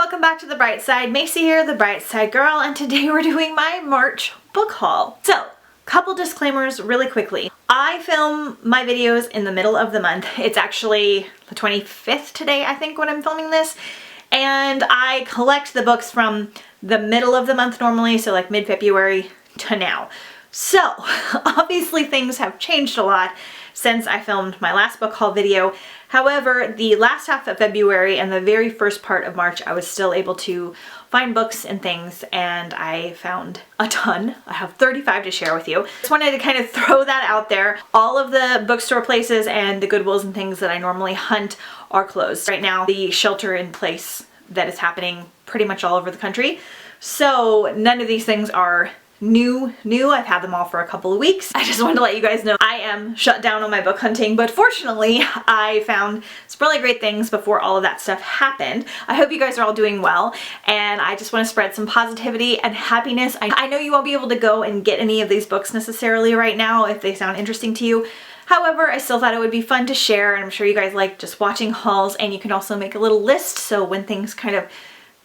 welcome back to The Bright Side. Macy here, The Bright Side Girl, and today we're doing my March book haul. So, couple disclaimers really quickly. I film my videos in the middle of the month. It's actually the 25th today, I think, when I'm filming this. And I collect the books from the middle of the month normally, so like mid-February to now. So, obviously things have changed a lot since I filmed my last book haul video. However, the last half of February and the very first part of March, I was still able to find books and things, and I found a ton. I have 35 to share with you. Just wanted to kind of throw that out there. All of the bookstore places and the Goodwills and things that I normally hunt are closed. Right now, the shelter in place that is happening pretty much all over the country. So none of these things are new. I've had them all for a couple of weeks. I just wanted to let you guys know I am shut down on my book hunting, but fortunately I found some really great things before all of that stuff happened. I hope you guys are all doing well, and I just want to spread some positivity and happiness. I know you won't be able to go and get any of these books necessarily right now if they sound interesting to you. However, I still thought it would be fun to share, and I'm sure you guys like just watching hauls, and you can also make a little list so when things kind of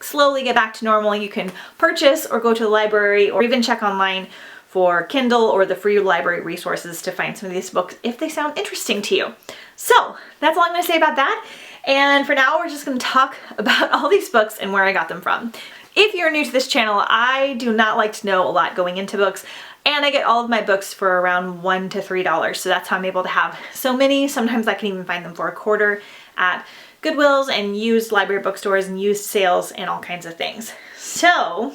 slowly get back to normal, you can purchase or go to the library or even check online for Kindle or the free library resources to find some of these books if they sound interesting to you. So that's all I'm going to say about that. And for now, we're just going to talk about all these books and where I got them from. If you're new to this channel, I do not like to know a lot going into books, and I get all of my books for around $1 to $3. So that's how I'm able to have so many. Sometimes I can even find them for a quarter at Goodwills and used library bookstores and used sales and all kinds of things. So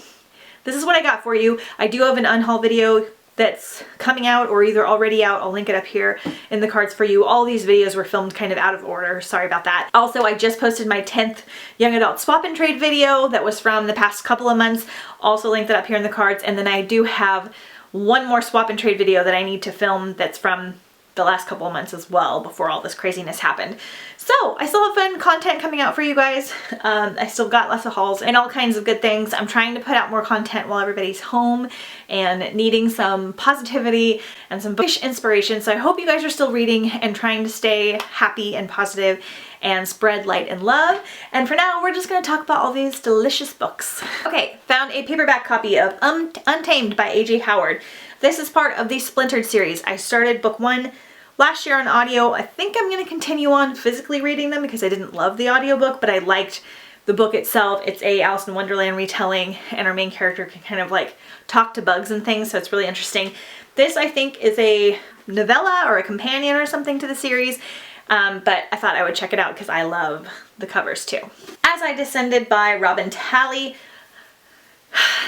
this is what I got for you. I do have an unhaul video that's coming out or either already out. I'll link it up here in the cards for you. All these videos were filmed kind of out of order. Sorry about that. Also, I just posted my 10th young adult swap and trade video that was from the past couple of months. Also linked that up here in the cards. And then I do have one more swap and trade video that I need to film that's from the last couple of months as well before all this craziness happened. So I still have fun content coming out for you guys. I still got lots of hauls and all kinds of good things. I'm trying to put out more content while everybody's home and needing some positivity and some bookish inspiration. So I hope you guys are still reading and trying to stay happy and positive and spread light and love. And for now, we're just gonna talk about all these delicious books. Okay, found a paperback copy of Untamed by A.J. Howard. This is part of the Splintered series. I started book 1 last year on audio. I think I'm going to continue on physically reading them because I didn't love the audiobook, but I liked the book itself. It's a Alice in Wonderland retelling, and our main character can kind of like talk to bugs and things, so it's really interesting. This, I think, is a novella or a companion or something to the series, but I thought I would check it out because I love the covers too. As I Descended by Robin Talley.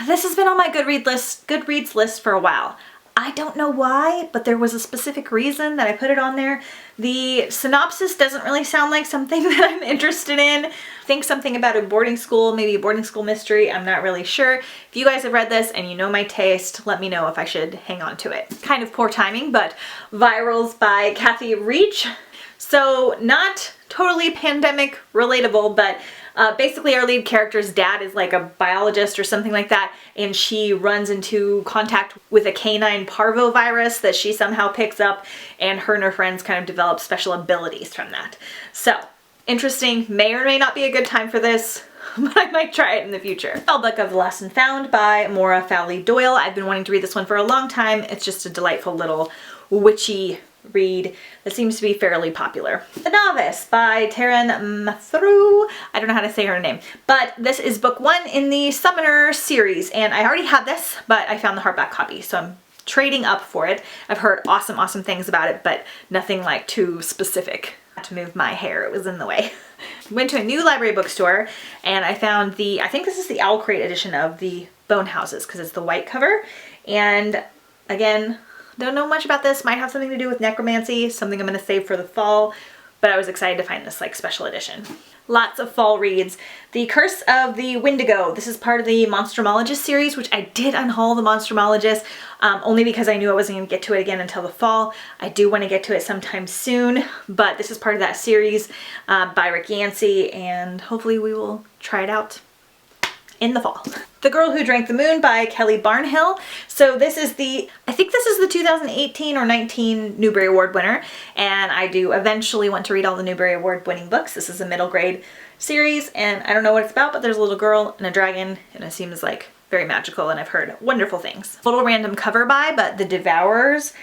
This has been on my Goodreads list for a while. I don't know why, but there was a specific reason that I put it on there. The synopsis doesn't really sound like something that I'm interested in. I think something about a boarding school, maybe a boarding school mystery. I'm not really sure. If you guys have read this and you know my taste, let me know if I should hang on to it. Kind of poor timing, but Virals by Kathy Reach. So not totally pandemic relatable, but basically our lead character's dad is like a biologist or something like that, and she runs into contact with a canine parvovirus that she somehow picks up, and her friends kind of develop special abilities from that. So, interesting. May or may not be a good time for this, but I might try it in the future. Spellbook of Lost and Found by Maura Fowley Doyle. I've been wanting to read this one for a long time. It's just a delightful little witchy read that seems to be fairly popular. The Novice by Taryn Matharu. I don't know how to say her name, but this is book 1 in the Summoner series, and I already had this, but I found the hardback copy, so I'm trading up for it. I've heard awesome things about it, but nothing like too specific. I had to move my hair, it was in the way. Went to a new library bookstore and I found I think this is the Owl Crate edition of the Bone Houses because it's the white cover, and again, don't know much about this. Might have something to do with necromancy, something I'm going to save for the fall, but I was excited to find this like special edition. Lots of fall reads. The Curse of the Wendigo. This is part of the Monstrumologist series, which I did unhaul the Monstrumologist only because I knew I wasn't going to get to it again until the fall. I do want to get to it sometime soon, but this is part of that series by Rick Yancey, and hopefully we will try it out in the fall. The Girl Who Drank the Moon by Kelly Barnhill. So this is I think this is the 2018 or 19 Newbery Award winner, and I do eventually want to read all the Newbery Award winning books. This is a middle grade series, and I don't know what it's about, but there's a little girl and a dragon, and it seems like very magical, and I've heard wonderful things. A little random cover by, but The Devourers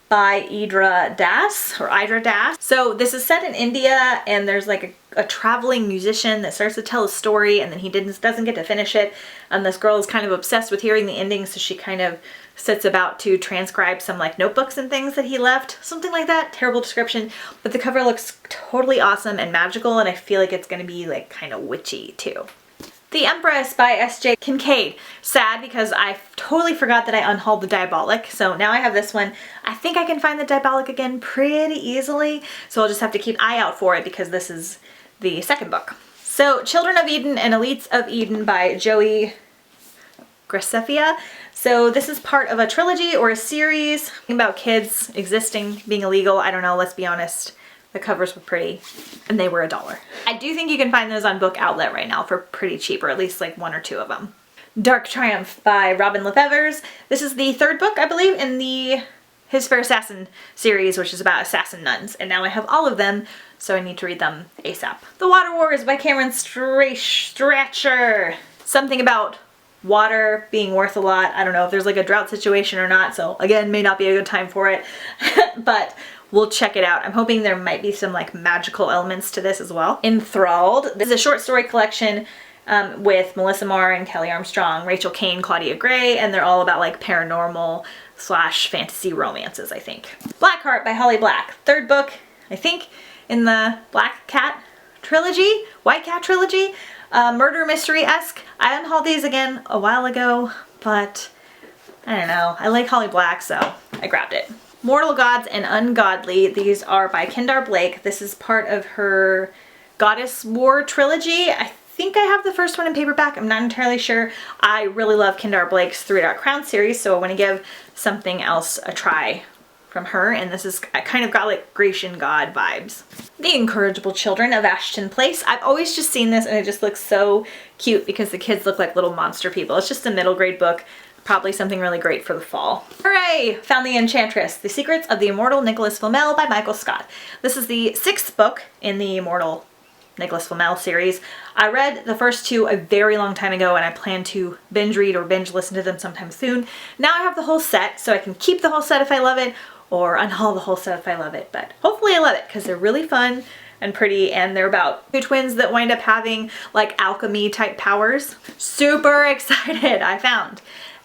by Idra Das. So this is set in India, and there's like a traveling musician that starts to tell a story, and then he doesn't get to finish it, and this girl is kind of obsessed with hearing the ending, so she kind of sets about to transcribe some like notebooks and things that he left, something like that. Terrible description, but the cover looks totally awesome and magical, and I feel like it's going to be like kind of witchy too. The Empress by S.J. Kincaid. Sad because I totally forgot that I unhauled the Diabolic, so now I have this one. I think I can find the Diabolic again pretty easily, so I'll just have to keep an eye out for it because this is the second book. So Children of Eden and Elites of Eden by Joey Graceffa. So this is part of a trilogy or a series about kids existing, being illegal. I don't know, let's be honest. The covers were pretty, and they were $1. I do think you can find those on Book Outlet right now for pretty cheap, or at least like 1 or 2 of them. Dark Triumph by Robin Lefevre. This is the 3rd book, I believe, in the His Fair Assassin series, which is about assassin nuns, and now I have all of them, so I need to read them ASAP. The Water Wars by Cameron Stratcher. Something about water being worth a lot. I don't know if there's like a drought situation or not, so again, may not be a good time for it, but we'll check it out. I'm hoping there might be some like magical elements to this as well. Enthralled. This is a short story collection with Melissa Marr and Kelly Armstrong, Rachel Kane, Claudia Gray, and they're all about like paranormal / fantasy romances, I think. Blackheart by Holly Black. 3rd book, I think, in the Black Cat trilogy, White Cat trilogy. Murder mystery-esque. I unhauled these again a while ago, but I don't know. I like Holly Black, so I grabbed it. Mortal Gods and Ungodly. These are by Kendare Blake. This is part of her Goddess War trilogy. I think I have the first one in paperback. I'm not entirely sure. I really love Kendare Blake's Three Dark Crowns series, so I want to give something else a try from her, and this is kind of got like Grecian god vibes. The Incorrigible Children of Ashton Place. I've always just seen this and it just looks so cute because the kids look like little monster people. It's just a middle grade book. Probably something really great for the fall. Hooray! Found the Enchantress. The Secrets of the Immortal Nicholas Flamel by Michael Scott. This is the 6th book in the Immortal Nicholas Flamel series. I read the first 2 a very long time ago, and I plan to binge read or binge listen to them sometime soon. Now I have the whole set, so I can keep the whole set if I love it, or unhaul the whole set if I love it, but hopefully I love it because they're really fun and pretty, and they're about 2 twins that wind up having like alchemy type powers. Super excited. I found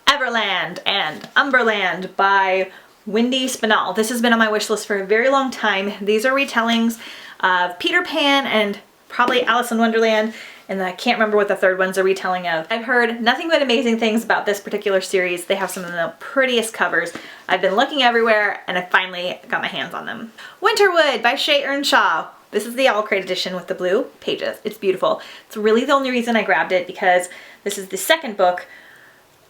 Everland and Umberland by Wendy Spinall. This has been on my wish list for a very long time. These are retellings of Peter Pan and probably Alice in Wonderland, and I can't remember what the 3rd one's a retelling of. I've heard nothing but amazing things about this particular series. They have some of the prettiest covers. I've been looking everywhere, and I finally got my hands on them. Winterwood by Shea Earnshaw. This is the Owl Crate edition with the blue pages. It's beautiful. It's really the only reason I grabbed it, because this is the 2nd book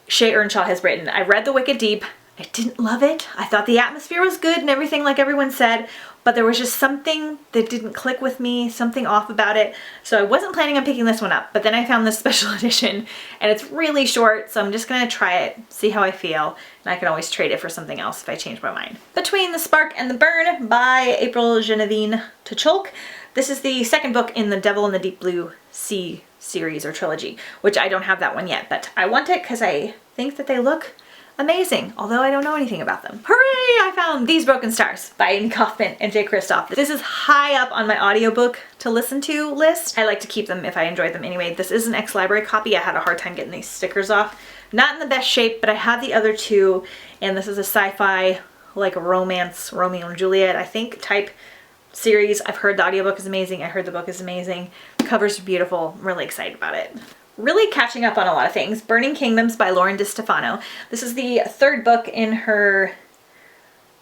Shea Earnshaw has written. I read The Wicked Deep. I didn't love it. I thought the atmosphere was good and everything like everyone said, but there was just something that didn't click with me, something off about it. So I wasn't planning on picking this one up, but then I found this special edition and it's really short, so I'm just gonna try it, see how I feel, and I can always trade it for something else if I change my mind. Between the Spark and the Burn by April Genevieve Tuchulk. This is the 2nd book in the Devil in the Deep Blue Sea series or trilogy, which I don't have that one yet, but I want it because I think that they look amazing, although I don't know anything about them. Hooray! I found These Broken Stars by Amy Kaufman and Jay Kristoff. This is high up on my audiobook to listen to list. I like to keep them if I enjoy them anyway. This is an ex-library copy. I had a hard time getting these stickers off. Not in the best shape, but I have the other 2, and this is a sci-fi, like a romance, Romeo and Juliet, I think, type series. I've heard the audiobook is amazing. I heard the book is amazing. The covers are beautiful. I'm really excited about it. Really catching up on a lot of things. Burning Kingdoms by Lauren DeStefano. This is the 3rd book in her,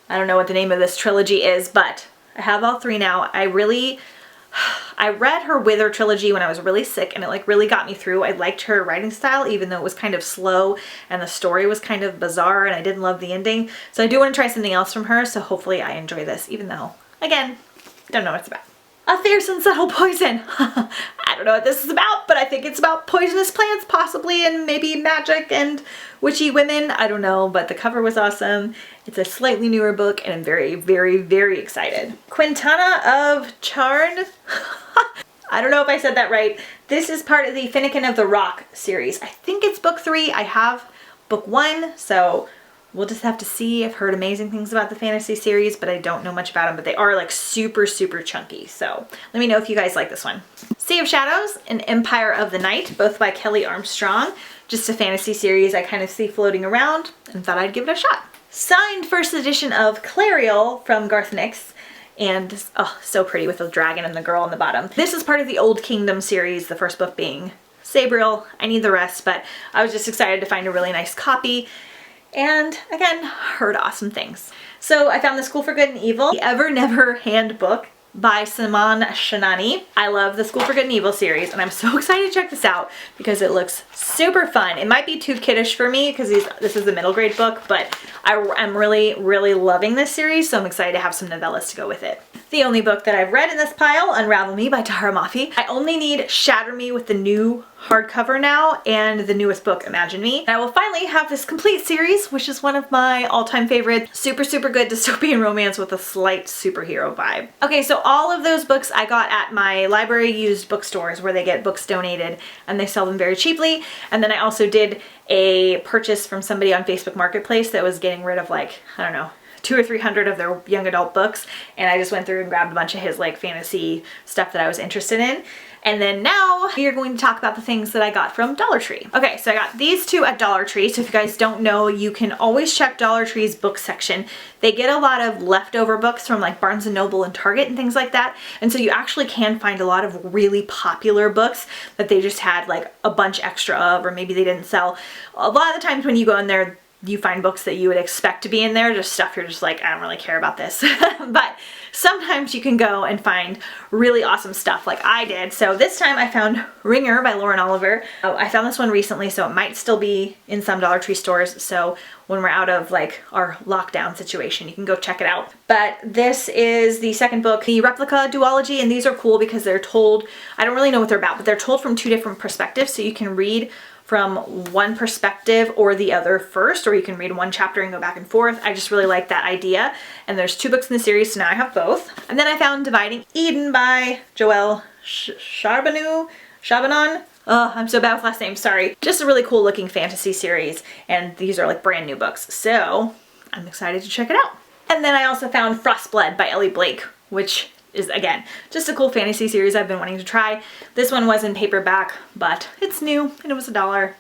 I don't know what the name of this trilogy is, but I have all 3 now. I read her Wither trilogy when I was really sick, and it like really got me through. I liked her writing style, even though it was kind of slow and the story was kind of bizarre and I didn't love the ending. So I do want to try something else from her, so hopefully I enjoy this, even though, again, don't know what it's about. A Fierce and Subtle Poison. I don't know what this is about, but I think it's about poisonous plants, possibly, and maybe magic and witchy women. I don't know, but the cover was awesome. It's a slightly newer book, and I'm very, very, very excited. Quintana of Charn. I don't know if I said that right. This is part of the Finnegan of the Rock series. I think it's book 3. I have book 1, so we'll just have to see. I've heard amazing things about the fantasy series, but I don't know much about them, but they are like super, super chunky. So let me know if you guys like this one. Sea of Shadows and Empire of the Night, both by Kelly Armstrong. Just a fantasy series I kind of see floating around and thought I'd give it a shot. Signed first edition of Clariel from Garth Nix. And oh, so pretty with the dragon and the girl on the bottom. This is part of the Old Kingdom series, the first book being Sabriel. I need the rest, but I was just excited to find a really nice copy. And again, heard awesome things. So I found The School for Good and Evil, the Ever Never Handbook by Saman Shanani. I love the School for Good and Evil series, and I'm so excited to check this out because it looks super fun. It might be too kiddish for me because this is a middle grade book, but I'm really, really loving this series, so I'm excited to have some novellas to go with it. The only book that I've read in this pile, Unravel Me by Tara Mafi. I only need Shatter Me with the new hardcover now and the newest book, Imagine Me. And I will finally have this complete series, which is one of my all-time favorite super, super good dystopian romance with a slight superhero vibe. Okay, so all of those books I got at my library used bookstores where they get books donated and they sell them very cheaply. And then I also did a purchase from somebody on Facebook Marketplace that was getting rid of like, I don't know, 200 or 300 of their young adult books, and I just went through and grabbed a bunch of his like fantasy stuff that I was interested in. And then now we are going to talk about the things that I got from Dollar Tree. Okay, so I got these two at Dollar Tree. So if you guys don't know, you can always check Dollar Tree's book section. They get a lot of leftover books from like Barnes & Noble and Target and things like that. And so you actually can find a lot of really popular books that they just had like a bunch extra of, or maybe they didn't sell. A lot of the times when you go in there, you find books that you would expect to be in there, just stuff you're just like, I don't really care about this. But sometimes you can go and find really awesome stuff like I did. So this time I found Ringer by Lauren Oliver. I found this one recently, so it might still be in some Dollar Tree stores. So when we're out of like our lockdown situation, you can go check it out. But this is the second book, the Replica duology, and these are cool because they're told, I don't really know what they're about, but they're told from 2 different perspectives. So you can read from one perspective or the other first, or you can read one chapter and go back and forth. I just really like that idea. And there's 2 books in the series, so now I have both. And then I found Dividing Eden by Joelle Charbonneau. I'm so bad with last names, sorry. Just a really cool looking fantasy series, and these are like brand new books, so I'm excited to check it out. And then I also found Frostblood by Ellie Blake, which is, again, just a cool fantasy series I've been wanting to try. This one was in paperback, but it's new and it was $1.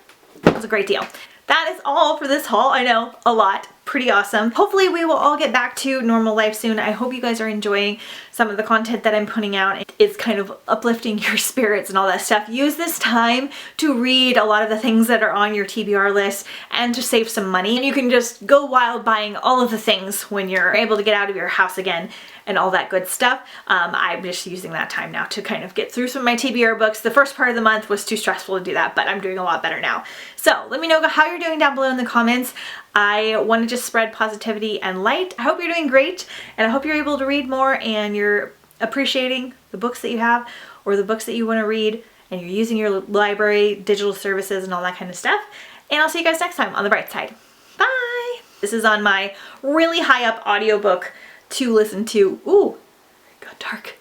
It was a great deal. That is all for this haul. I know, a lot. Pretty awesome. Hopefully we will all get back to normal life soon. I hope you guys are enjoying some of the content that I'm putting out. It's kind of uplifting your spirits and all that stuff. Use this time to read a lot of the things that are on your TBR list and to save some money. And you can just go wild buying all of the things when you're able to get out of your house again and all that good stuff. I'm just using that time now to kind of get through some of my TBR books. The first part of the month was too stressful to do that, but I'm doing a lot better now. So let me know how you're doing down below in the comments. I want to just spread positivity and light. I hope you're doing great, and I hope you're able to read more and you're appreciating the books that you have or the books that you want to read, and you're using your library, digital services, and all that kind of stuff. And I'll see you guys next time on the bright side. Bye! This is on my really high up audiobook to listen to. Ooh, it got dark.